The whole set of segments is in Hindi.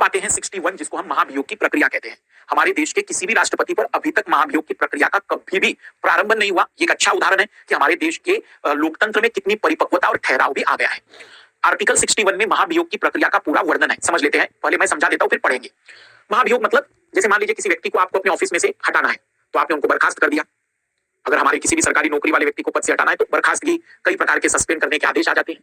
आते हैं 61, जिसको हम महाभियोग की प्रक्रिया कहते हैं। हमारे देश के किसी भी राष्ट्रपति पर अभी तक महाभियोग की प्रक्रिया का कभी भी प्रारंभ नहीं हुआ। ये एक अच्छा उदाहरण है कि हमारे देश के लोकतंत्र में कितनी परिपक्वता और ठहराव भी आ गया है। आर्टिकल 61 में महाभियोग की प्रक्रिया का पूरा वर्णन है, समझ लेते हैं। पहले मैं समझा देता हूं, फिर पढ़ेंगे। महाभियोग मतलब, जैसे मान लीजिए किसी व्यक्ति को आपको अपने ऑफिस में से हटाना है, तो आपने उनको बर्खास्त कर दिया। अगर हमारे किसी भी सरकारी नौकरी वाले व्यक्ति को पद से हटाना है तो बर्खास्तगी, कई प्रकार के सस्पेंड करने के आदेश आ जाते हैं।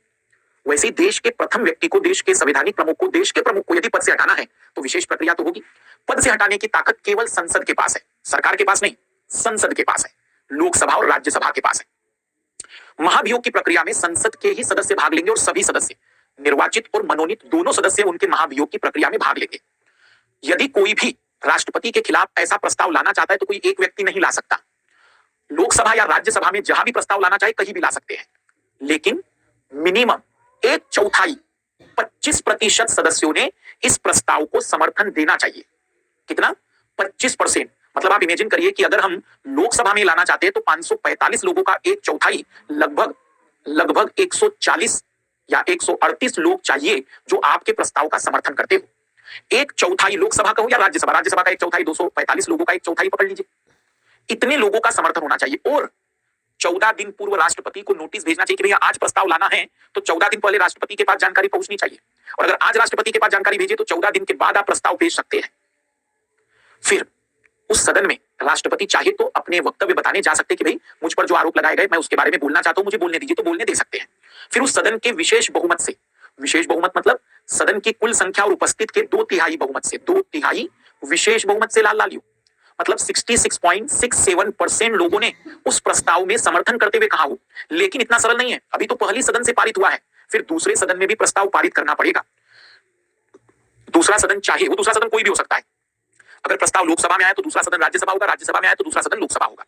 वैसे ही देश के प्रथम व्यक्ति को, देश के संवैधानिक प्रमुख को, देश के प्रमुख को यदि पद से हटाना है तो विशेष प्रक्रिया तो होगी। पद से हटाने की ताकत केवल संसद के पास है, सरकार के पास नहीं, संसद के पास है, लोकसभा और राज्यसभा के पास है। महाभियोग की प्रक्रिया में संसद के ही सदस्य भाग लेंगे और सभी सदस्य, निर्वाचित और मनोनीत दोनों सदस्य, उनके महाभियोग की प्रक्रिया में भाग लेंगे। यदि कोई भी राष्ट्रपति के खिलाफ ऐसा प्रस्ताव लाना चाहता है तो कोई एक व्यक्ति नहीं ला सकता। लोकसभा या राज्यसभा में जहां भी प्रस्ताव लाना चाहे कहीं भी ला सकते हैं, लेकिन मिनिमम 1/4 25% सदस्यों ने इस प्रस्ताव को समर्थन देना चाहिए। कितना? 25%। मतलब आप इमेजिन करिए कि अगर हम लोकसभा में लाना चाहते हैं तो 545 लोगों का 1/4 लगभग 140 या 138 लोग चाहिए जो आपके प्रस्ताव का समर्थन करते हो। 1/4 लोकसभा का हो या राज्यसभा, राज्यसभा का 1/4 245 लोगों का 1/4 पकड़ लीजिए। इतने लोगों का समर्थन होना चाहिए और 14 दिन पूर्व राष्ट्रपति को नोटिस भेजना चाहिए कि भैया आज प्रस्ताव लाना है, तो 14 दिन पहले राष्ट्रपति के पास जानकारी पहुंचनी चाहिए। और अगर आज राष्ट्रपति के पास जानकारी भेजे तो 14 दिन के बाद आप प्रस्ताव भेज सकते हैं। फिर उस सदन में राष्ट्रपति चाहे तो अपने वक्तव्य बताने जा सकते हैं कि भाई मुझ पर जो आरोप लगाए गए मैं उसके बारे में बोलना चाहता हूं, मुझे बोलने दीजिए, तो बोलने दे सकते हैं। फिर उस सदन के विशेष बहुमत से, विशेष बहुमत मतलब सदन की कुल संख्या और उपस्थित के 2/3 बहुमत से, 2/3 विशेष बहुमत से लाल ला, मतलब 66.67% लोगों ने उस प्रस्ताव में समर्थन करते हुए कहा हो। लेकिन इतना सरल नहीं है, अभी तो पहली सदन से पारित हुआ है, फिर दूसरे सदन में भी प्रस्ताव पारित करना पड़ेगा। दूसरा सदन चाहे वो दूसरा सदन कोई भी हो सकता है। अगर प्रस्ताव लोकसभा में आया तो दूसरा सदन राज्यसभा होगा, राज्यसभा में आया तो दूसरा सदन लोकसभा होगा।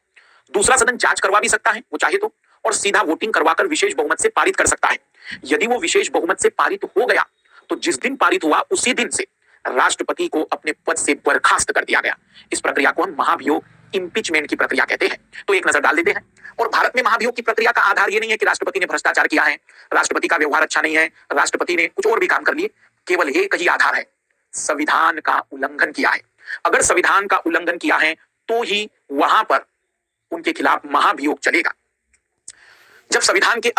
दूसरा सदन जांच करवा भी सकता है वो चाहे तो, और सीधा वोटिंग करवाकर विशेष बहुमत से पारित कर सकता है। यदि वो विशेष बहुमत से पारित हो गया तो जिस दिन पारित हुआ उसी दिन से राष्ट्रपति को अपने पद से बर्खास्त कर दिया गया। इस प्रक्रिया को हम महाभियोग, इंपीचमेंट की प्रक्रिया कहते हैं। तो एक नजर डाल देते हैं। और भारत में महाभियोग की प्रक्रिया का आधार ये नहीं है कि राष्ट्रपति ने भ्रष्टाचार किया है, राष्ट्रपति का व्यवहार अच्छा नहीं है, राष्ट्रपति ने कुछ और भी काम कर लिए। केवल एक ही आधार है, संविधान का उल्लंघन किया है। अगर संविधान का उल्लंघन किया है तो ही वहां पर उनके खिलाफ महाभियोग चलेगा। जब संविधान के